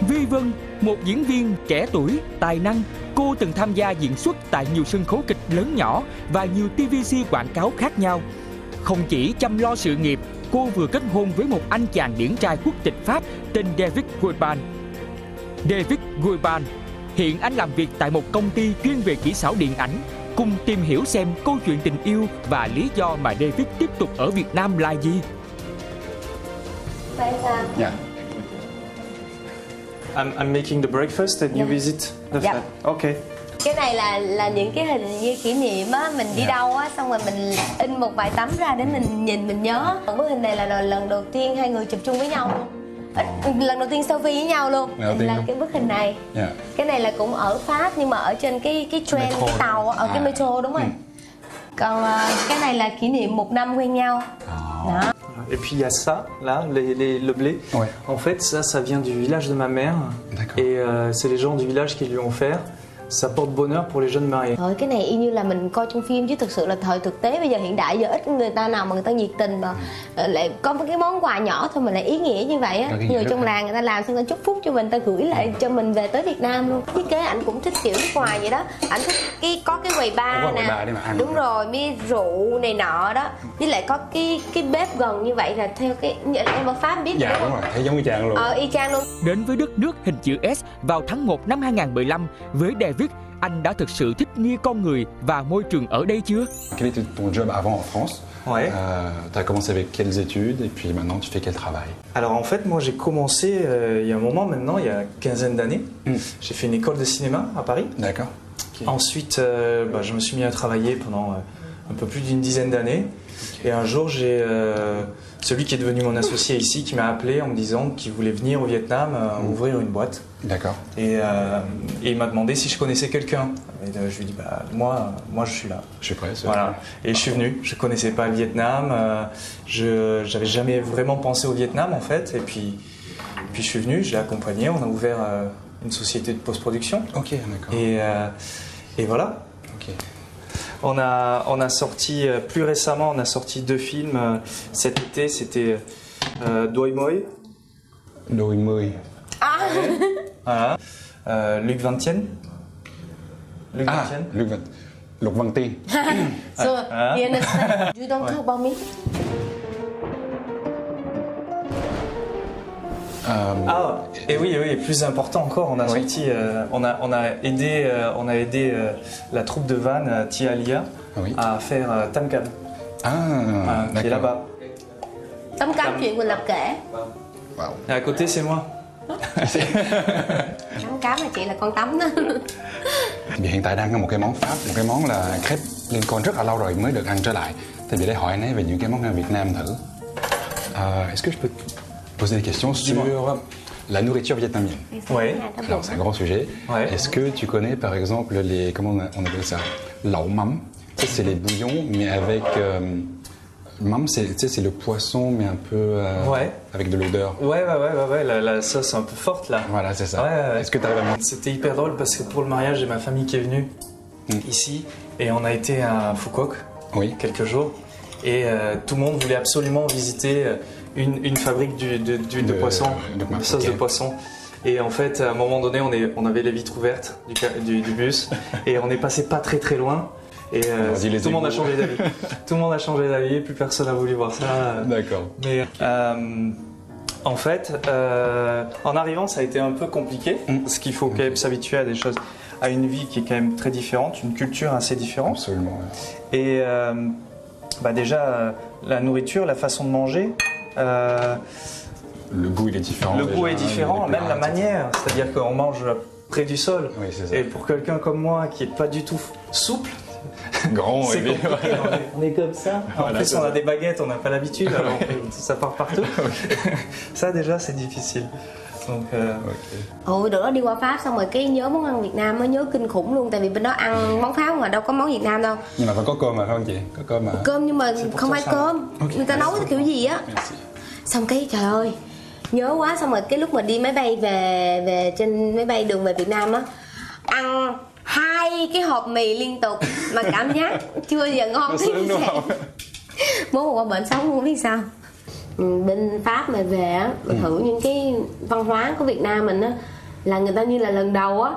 Vi Vân, một diễn viên trẻ tuổi, tài năng, cô từng tham gia diễn xuất tại nhiều sân khấu kịch lớn nhỏ và nhiều TVC quảng cáo khác nhau. Không chỉ chăm lo sự nghiệp, cô vừa kết hôn với một anh chàng điển trai quốc tịch Pháp tên David Guilbault. David Guilbault, hiện anh làm việc tại một công ty chuyên về kỹ xảo điện ảnh. Cùng tìm hiểu xem câu chuyện tình yêu và lý do mà David tiếp tục ở Việt Nam là gì. Yeah. I'm making the breakfast and you visit the flat. Okay. Cái này là những cái hình như kỷ niệm á, mình đi đâu á, xong rồi mình in một vài tấm ra để mình nhìn mình nhớ. Bức hình này là lần đầu tiên hai người chụp chung với nhau luôn. Lần đầu tiên selfie với nhau luôn. Là cái bức hình này. Cái này là cũng ở Pháp nhưng mà ở trên cái train, cái tàu ở cái metro, đúng rồi. Còn cái này là kỷ niệm 1 năm quen nhau. Đó. Et puis il y a ça, là, le blé. Ouais. En fait, ça vient du village de ma mère. Et c'est les gens du village qui lui ont offert. Ça porte bonheur pour les jeunes mariés. Thôi cái này y như là mình coi trong phim chứ thực sự là thời thực tế bây giờ hiện đại giờ ít người ta nào mà người ta nhiệt tình mà lại có một cái món quà nhỏ thôi mà lại ý nghĩa như vậy á. Người trong làng người ta làm xong ta chúc phúc cho mình, ta gửi lại cho mình về tới Việt Nam luôn. Thiết kế ảnh cũng thích kiểu nước ngoài vậy đó. Ảnh thích có cái quầy bar nè. Đúng rồi, mi rượu này nọ đó. Với lại có cái bếp gần như vậy là theo cái em ở Pháp biết. Dạ đúng rồi, thấy giống y chang luôn. Y chang luôn. Đến với đất nước hình chữ S vào tháng 1 năm 2015 với David, anh đã thực sự thích nghi con người và môi trường ở đây chưa? Quel était ton job avant en France? Ouais. Tu as commencé avec quelles études et puis maintenant tu fais quel travail? Alors en fait, moi j'ai commencé il y a un moment maintenant, il y a une quinzaine d'années. J'ai fait une école de cinéma à Paris. D'accord. Ensuite, je me suis mis à travailler pendant un peu plus d'une dizaine d'années. Et un jour, j'ai celui qui est devenu mon associé ici qui m'a appelé en me disant qu'il voulait venir au Vietnam ouvrir une boîte. D'accord. Et il m'a demandé si je connaissais quelqu'un. Et je lui ai dit moi je suis là. Je suis prêt. Voilà. Et je suis venu. Je connaissais pas le Vietnam. J'avais jamais vraiment pensé au Vietnam en fait. Et puis je suis venu. Je l'ai accompagné. On a ouvert une société de post-production. Ok, d'accord. Et voilà. Ok. On a sorti, plus récemment, on a sorti 2 films cet été, c'était Doi Moi. Doi Moi. Voilà. Luc Vantien. Luc Văn Tiên. So, you understand? You don't talk about me. Et oui, plus important encore, on a sorti, on a aidé la troupe de Van Tia Lia à faire Tam Cam, qui est là-bas. Tấm cam chuyện mình lập kể. Wow. Et à côté c'est moi. Tấm cám là chị là con tấm đó. Vì hiện tại đang có một cái món Pháp, một cái món là crepe Lincoln rất là lâu rồi mới được ăn trở lại. Thì vì để hỏi anh ấy về những cái món ăn Việt Nam thử. Est-ce que je peux poser des questions sur la nourriture vietnamienne? Oui. Alors c'est un grand sujet. Ouais. Est-ce que tu connais par exemple les, comment on appelle ça, lẩu mắm? Ça c'est les bouillons mais avec mắm, c'est le poisson mais un peu avec de l'odeur. Ouais, la sauce un peu forte là. Voilà, c'est ça. Ouais. Est-ce que tu arrives à... C'était hyper drôle parce que pour le mariage, j'ai ma famille qui est venue ici et on a été à Phuquoc quelques jours et tout le monde voulait absolument visiter une fabrique d'huile de poisson, de sauce de poisson. Et en fait, à un moment donné, on avait les vitres ouvertes du bus et on est passé pas très loin. Et tout le monde a changé d'avis. Tout le monde a changé d'avis, plus personne n'a voulu voir ça. D'accord. Mais en fait, en arrivant, ça a été un peu compliqué parce qu'il faut quand même s'habituer à des choses, à une vie qui est quand même très différente, une culture assez différente. Absolument. Et déjà, la nourriture, la façon de manger. Le goût il est différent. Le goût est différent, même la manière. C'est-à-dire qu'on mange près du sol. Oui, c'est ça. Et pour quelqu'un comme moi qui est pas du tout souple, grand, c'est compliqué. On est comme ça. Voilà, en plus, on a des baguettes, on n'a pas l'habitude, alors ça part partout. Ça déjà, c'est difficile. Donc, Đợt đó đi qua Pháp xong rồi cái nhớ món ăn Việt Nam nó nhớ kinh khủng luôn, tại vì bên đó ăn món Pháp mà đâu có món Việt Nam đâu. Nhưng mà phải có cơm mà phải không chị? Có cơm mà. Cơm nhưng mà không phải cơm, người ta nấu kiểu gì á. Xong cái trời ơi nhớ quá, xong rồi cái lúc mà đi máy bay về trên máy bay đường về Việt Nam á, ăn 2 cái hộp mì liên tục mà cảm giác chưa bao giờ ngon thế. Bố một qua bệnh sống không biết sao. bên Pháp mà về á, mà thử những cái văn hóa của Việt Nam mình á, là người ta như là lần đầu á,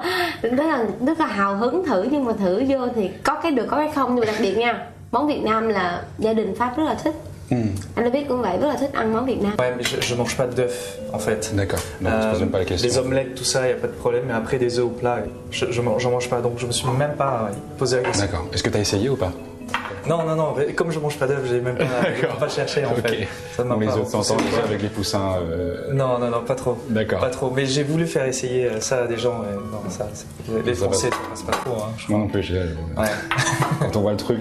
rất là hào hứng thử, nhưng mà thử vô thì có cái được có cái không. Nhưng mà đặc biệt nha, món Việt Nam là gia đình Pháp rất là thích. Anh đã biết cũng vậy, rất là thích ăn món Việt Nam. Ouais, mais je mange pas d'œufs en fait. D'accord, donc je pose même pas la question. Les omelettes, tout ça, y a pas de problème. Mais après des œufs au plat, j'en mange pas. Donc je me suis même pas posé la question. D'accord, est-ce que tu as essayé ou pas? Non. Comme je mange pas d'œufs, j'ai même pas cherché en fait. Ça m'a On les pas autres s'entendent repoussé. déjà avec les poussins. Non, pas trop. D'accord. Pas trop. Mais j'ai voulu faire essayer ça à des gens. Et non, ça, les Ça Français, passe. ça passe pas trop. Hein, je Moi crois. non plus, Ouais. quand on voit le truc,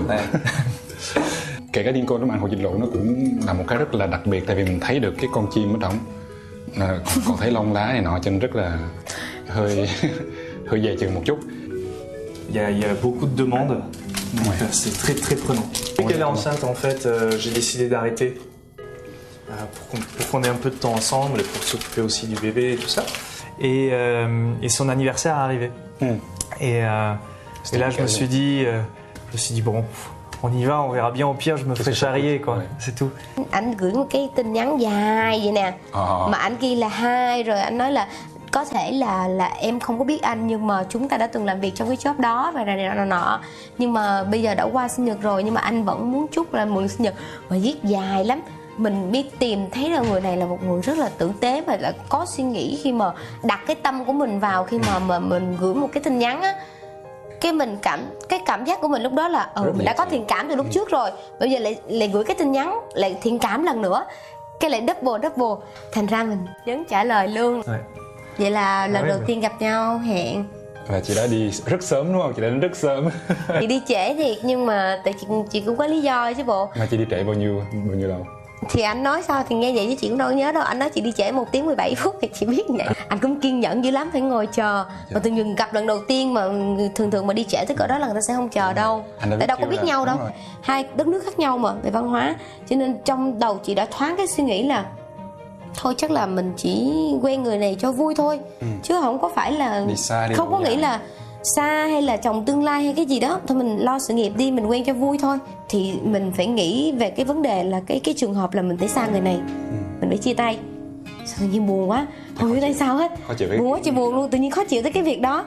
Ouais. kể cả Lincoln lúc mà ăn hồ vịt lộn nó cũng là một cái rất là đặc biệt, tại vì mình thấy được cái con chim ở trong, còn thấy lông lá này nọ, cho nên rất là hơi dè chừng một chút. Il y a beaucoup de demandes. Donc c'est très très prenant. Dès qu'elle est enceinte, en fait, j'ai décidé d'arrêter pour qu'on ait un peu de temps ensemble et pour s'occuper aussi du bébé et tout ça. Et son anniversaire est arrivé. Et là, je me suis dit bon, on y va, on verra bien. Au pire, je me ferai charrier, quoi. C'est tout. Anh gửi một cái tin nhắn dài vậy nè, mà anh ghi là hi, rồi anh nói là có thể là em không có biết anh, nhưng mà chúng ta đã từng làm việc trong cái job đó và này nọ, nhưng mà bây giờ đã qua sinh nhật rồi, nhưng mà anh vẫn muốn chúc là mừng sinh nhật, và viết dài lắm. Mình biết tìm thấy là người này là một người rất là tử tế và là có suy nghĩ khi mà đặt cái tâm của mình vào khi mà mình gửi một cái tin nhắn á. Cái cảm giác của mình lúc đó là mình đã có thiện cảm từ lúc trước rồi, bây giờ lại gửi cái tin nhắn lại thiện cảm lần nữa, cái lại double, thành ra mình nhấn trả lời luôn. Vậy là lần đầu tiên gặp nhau hẹn. Và chị đã đi rất sớm đúng không? Chị đã đến rất sớm. Chị đi trễ thiệt, nhưng mà tại chị cũng có lý do chứ bộ. Mà chị đi trễ bao nhiêu lâu? Thì anh nói sao thì nghe vậy chứ chị cũng đâu có nhớ đâu. Anh nói chị đi trễ 1 tiếng 17 phút thì chị biết vậy. Anh cũng kiên nhẫn dữ lắm, phải ngồi chờ. Mà từng dừng gặp lần đầu tiên mà thường mà đi trễ tới cỡ đó là người ta sẽ không chờ đâu. Tại đâu có biết nhau đâu. Hai đất nước khác nhau mà về văn hóa, cho nên trong đầu chị đã thoáng cái suy nghĩ là thôi chắc là mình chỉ quen người này cho vui thôi, chứ không có phải là không có nghĩ là xa hay là chồng tương lai hay cái gì đó. Thôi mình lo sự nghiệp đi, mình quen cho vui thôi. Thì mình phải nghĩ về cái vấn đề là cái trường hợp là mình phải xa người này, mình phải chia tay. Sao tự nhiên buồn quá, không hiểu tại sao hết, buồn quá, chị buồn luôn, tự nhiên khó chịu tới cái việc đó.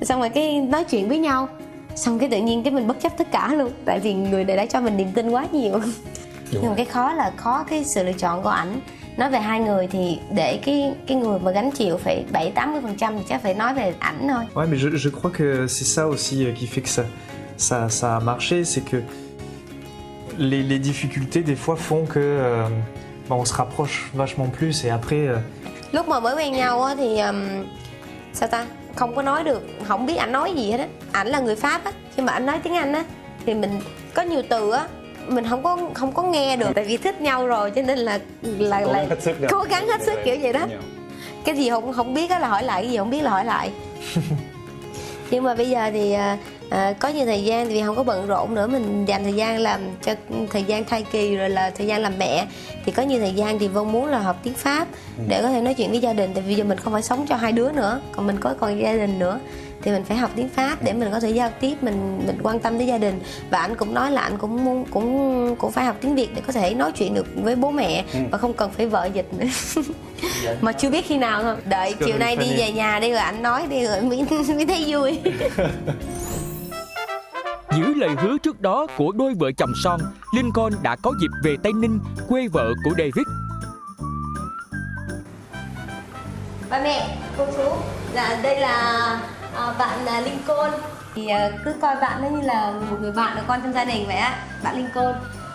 Xong rồi cái nói chuyện với nhau, xong cái tự nhiên cái mình bất chấp tất cả luôn, tại vì người này đã cho mình niềm tin quá nhiều. Nhưng mà cái khó cái sự lựa chọn của ảnh. Nói về hai người thì để cái người mà gánh chịu phải 70-80% thì chắc phải nói về ảnh thôi. Ouais, mais je crois que c'est ça aussi qui fait que ça a marché, c'est que les difficultés des fois font que on se rapproche vachement plus et après. Lúc mà mới quen nhau á thì sao ta, không có nói được, không biết ảnh nói gì hết á. Ảnh là người Pháp á, khi mà ảnh nói tiếng Anh á thì mình có nhiều từ á mình không có nghe được, tại vì thích nhau rồi cho nên là cố gắng hết sức kiểu vậy đó. Cái gì không biết á là hỏi lại, cái gì không biết là hỏi lại. Nhưng mà bây giờ thì có nhiều thời gian thì vì không có bận rộn nữa, mình dành thời gian làm cho thời gian thai kỳ rồi là thời gian làm mẹ, thì có nhiều thời gian thì Vân muốn là học tiếng Pháp để có thể nói chuyện với gia đình, tại vì giờ mình không phải sống cho hai đứa nữa, còn mình còn gia đình nữa, thì mình phải học tiếng Pháp để mình có thể giao tiếp, mình quan tâm tới gia đình. Và anh cũng nói là anh cũng phải học tiếng Việt để có thể nói chuyện được với bố mẹ và không cần phải vợ dịch nữa. Mà chưa biết khi nào thôi, đợi chiều nay đi về nhà đi rồi anh nói đi rồi mới thấy vui. Giữ lời hứa trước đó của đôi vợ chồng son, Lincoln đã có dịp về Tây Ninh, quê vợ của David. Ba mẹ, cô chú, đây là bạn Lincoln. Thì cứ coi bạn nó như là một người bạn của con trong gia đình vậy á, bạn Lincoln.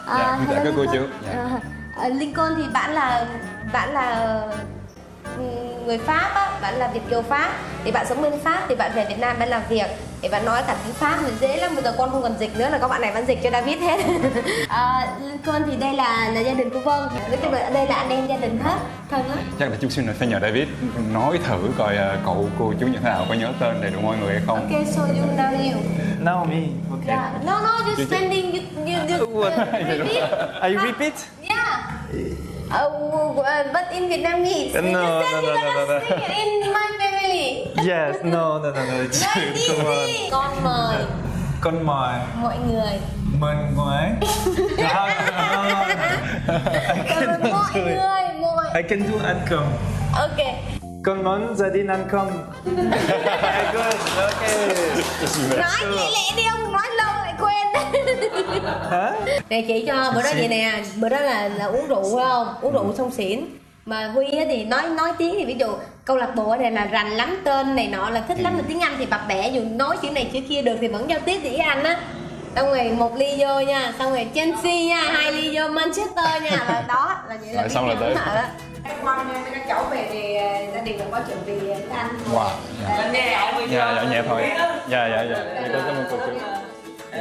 Dạ các cô chú. Lincoln thì bạn là người Pháp á, bạn là Việt kiều Pháp, thì bạn sống bên Pháp, thì bạn về Việt Nam bạn làm việc, thì bạn nói cả tiếng Pháp thì dễ lắm, bây giờ con không cần dịch nữa là có bạn này vẫn dịch cho David hết. Lincoln thì đây là gia đình của Vân, đây là anh em gia đình hết, thân lắm. Chắc là chút xíu nữa phải nhờ David nói thử coi cậu cô chú như thế nào, có nhớ tên đầy đủ mọi người hay không. Okay, so you now you. Naomi, okay. Yeah. No, you're standing. You repeat. I repeat. Yeah. But in Vietnamese. No. In my family. Yes, no. Con mời Con mời mọi người Mình ngoái. I can do Ancom. Ok. Comment Zadine Ancom. Good, okay. Nói nhẹ lẹ đi ông, nói lâu lại quên. Hả? Nè chị cho bữa đó vậy nè, bữa đó là uống rượu phải không? Uống rượu xong xỉn. Mà Huy á thì nói tiếng thì ví dụ câu lạc bộ ở đây là rành lắm, tên này nọ là thích lắm, là tiếng Anh thì bập bẹ, dù nói chữ này chữ kia được thì vẫn giao tiếp tiếng Anh á. Xong rồi 1 ly vô nha, xong rồi Chelsea nha, 2 ly vô Manchester nha, là đó là vậy là xong rồi tới. Con các cháu về thì gia đình có chuẩn bị thức ăn. Wow. Dạ nhẹ thôi. Dạ tôi cảm ơn cô chú.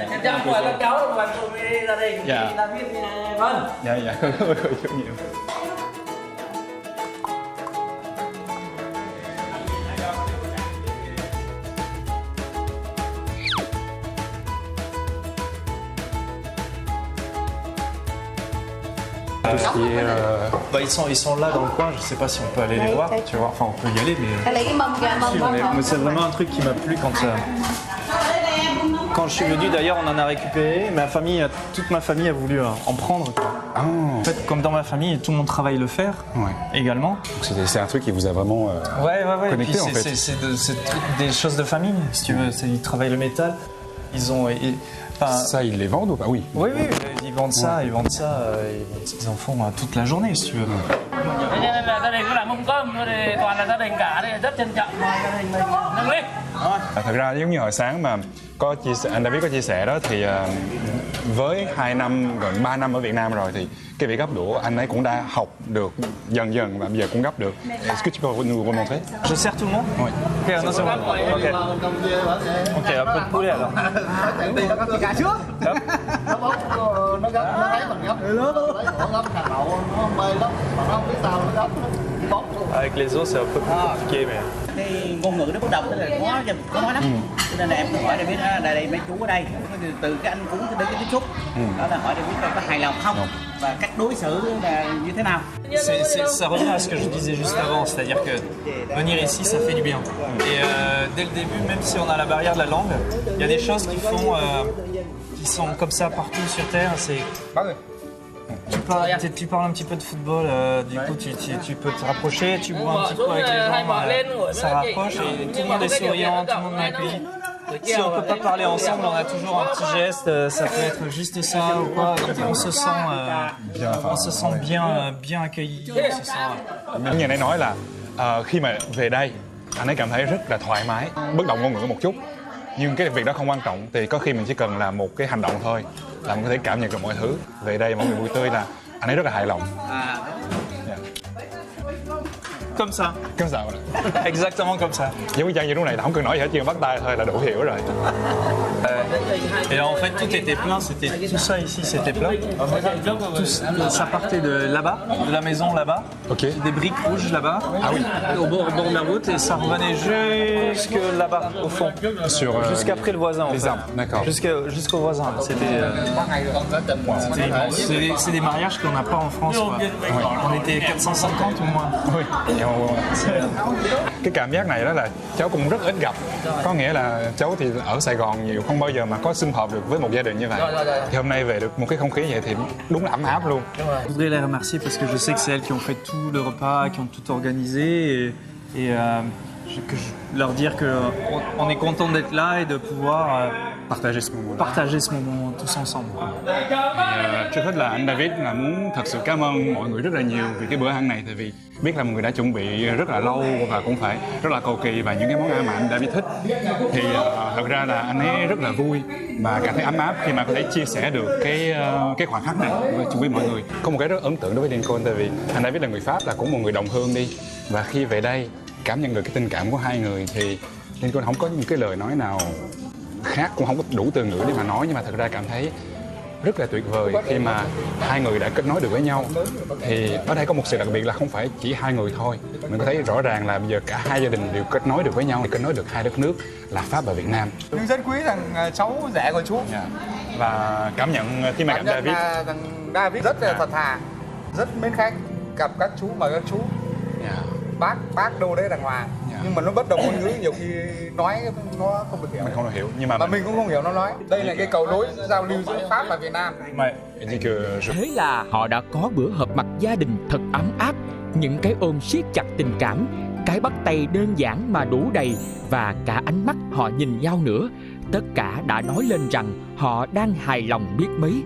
Chắc chắn mời các cháu đồng hành cùng với gia đình Dạ. làm việc vâng. Dạ cảm ơn cô chú nhiều. Tout ce qui est Bah, ils sont là dans le coin, je sais pas si on peut aller les voir, tu vois. Enfin, on peut y aller, mais. Ta lấy cái mâm kìa, mâm. Mais c'est vraiment un truc qui m'a plu quand je suis venu. D'ailleurs, on en a récupéré. Toute ma famille a voulu en prendre. Quoi. En fait, comme dans ma famille, tout mon travail le faire également. Donc c'est un truc qui vous a vraiment Ouais. connecté, Et puis en fait. c'est des choses de famille, si tu veux. Ils travaillent le métal. Ça, ils les vendent ou pas? Oui. Oui, ils vendent ça, ils en font toute la journée, si tu veux. Thế nên là gia đình có làm mâm cơm thôi thì toàn là gia đình cả, đây rất trân trọng mời gia đình mình nâng ly. Thật ra giống như hồi sáng mà anh David có chia sẻ đó thì với 2 năm, gần 3 năm ở Việt Nam rồi thì cái việc gấp đũa anh ấy cũng đã học được dần và bây giờ cũng gấp được. Est-ce que tu peux nous remontrer? Je sers tout le monde? Oui. Ok, non, c'est bon. Ok, un peu de poulet alors. Avec les os, c'est un peu plus compliqué, mais. Cái ngôn ngữ nó bất đồng, tức là khó nói lắm. Cho nên là em cũng hỏi để biết đây mấy chú ở đây từ cái anh cúng đến cái tiếp xúc đó là hỏi để biết có hài lòng không và cách đối xử là như thế nào. Ça revient à ce que je disais juste avant, c'est-à-dire que venir ici, ça fait du bien. Et dès le début, même si on a la barrière de la langue, il y a des choses qui sont comme ça partout sur Terre. Tu parles un petit peu de football, du coup tu peux te rapprocher, tu bois un petit coup avec les gens, ça rapproche et tout le monde est souriant, tout le monde m'accueille. Si on peut pas parler ensemble, on a toujours un petit geste, ça peut être juste ça ou quoi, on se sent bien accueilli. Như anh ấy nói là khi mà về đây anh ấy cảm thấy rất là thoải mái, bất động ngôn ngữ một chút. Nhưng cái việc đó không quan trọng, thì có khi mình chỉ cần làm một cái hành động thôi là mình có thể cảm nhận được mọi thứ. Về đây mọi người vui tươi là anh ấy rất là hài lòng. Comme ça. Comme ça. Exactement comme ça. Giống như lúc này không cần nói gì hết, chỉ cần bắt tay thôi là đủ hiểu rồi. Et là, en fait, tout était plein, tout ça ici, c'était plein. Ça partait de là-bas, de la maison là-bas, des briques rouges là-bas, au bord de la route, et ça revenait jusque là-bas, au fond, jusqu'après le voisin. Les arbres, d'accord. Jusqu'au voisin. C'est des mariages qu'on n'a pas en France. Quoi. On était 450 ou moins. Cái cảm giác này đó là cháu cũng rất ít gặp. Có nghĩa là cháu thì ở Sài Gòn nhiều, không bao giờ mà có sum họp được với một gia đình như vậy. Thì hôm nay về được một cái không khí vậy thì đúng là ấm áp luôn. Je voudrais les remercier parce que je sais que c'est elles qui ont fait tout le repas, qui ont tout organisé et que je leur dire qu'on est content d'être là et de pouvoir partager ce moment tous ensemble. Trước hết là anh David là muốn thật sự cảm ơn mọi người rất là nhiều vì cái bữa ăn này, tại vì biết là mọi người đã chuẩn bị rất là lâu và cũng phải rất là cầu kỳ và những cái món ăn mà anh David thích. Thì thật ra là anh ấy rất là vui và cảm thấy ấm áp khi mà có thể chia sẻ được cái khoảnh khắc này với mọi người. Có một cái rất ấn tượng đối với Lincoln, tại vì anh David là người Pháp, là cũng một người đồng hương đi, và khi về đây cảm nhận được cái tình cảm của hai người thì Lincoln không có những cái lời nói nào khác, cũng không có đủ từ ngữ để mà nói, nhưng mà thật ra cảm thấy rất là tuyệt vời khi mà hai người đã kết nối được với nhau. Thì ở đây có một sự đặc biệt là không phải chỉ hai người thôi, mình có thấy rõ ràng là bây giờ cả hai gia đình đều kết nối được với nhau, kết nối được hai đất nước là Pháp và Việt Nam. Nhưng rất quý thằng cháu rể của chú. Và cảm nhận khi mà gặp David, thằng David rất là thật thà, rất mến khách, gặp các chú và các chú. bác đâu đấy đàng hoàng. Nhưng mà nó bất đồng ngôn ngữ, nhiều khi nói nó không được hiểu. Mình không được hiểu, nhưng mà mình cũng không hiểu nó nói. Đây là cái cầu nối giao lưu giữa Pháp và Việt Nam. Thế là họ đã có bữa họp mặt gia đình thật ấm áp, những cái ôm siết chặt tình cảm, cái bắt tay đơn giản mà đủ đầy, và cả ánh mắt họ nhìn nhau nữa. Tất cả đã nói lên rằng họ đang hài lòng biết mấy.